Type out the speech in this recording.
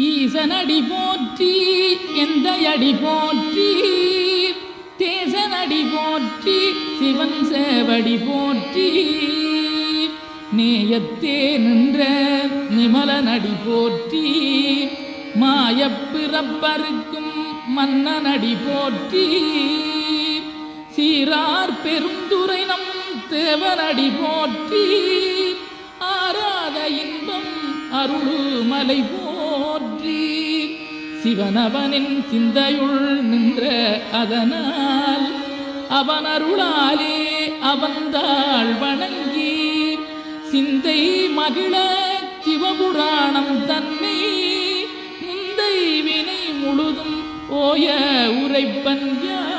ஈசனடி போற்றி எந்தையடி போற்றி தேசனடி போற்றி சிவன் சேவடி போற்றி நேயத்தே நின்ற நிமலனடி போற்றி மாயப்பிறப்பருக்கும் மன்னனடி போற்றி சீரார் பெருந்துரை நம் தேவனடி போற்றி ஆராத இன்பம் அருளுமலை போற்றி சிவனவனின் சிந்தையுள் நின்ற அதனால் அவன் அருளாலே அவந்தாள் வணங்கி சிந்தை மகிழ சிவபுராணம் தன்னை முந்தை வினை முழுதும் ஓய உரைப்பன் யான்.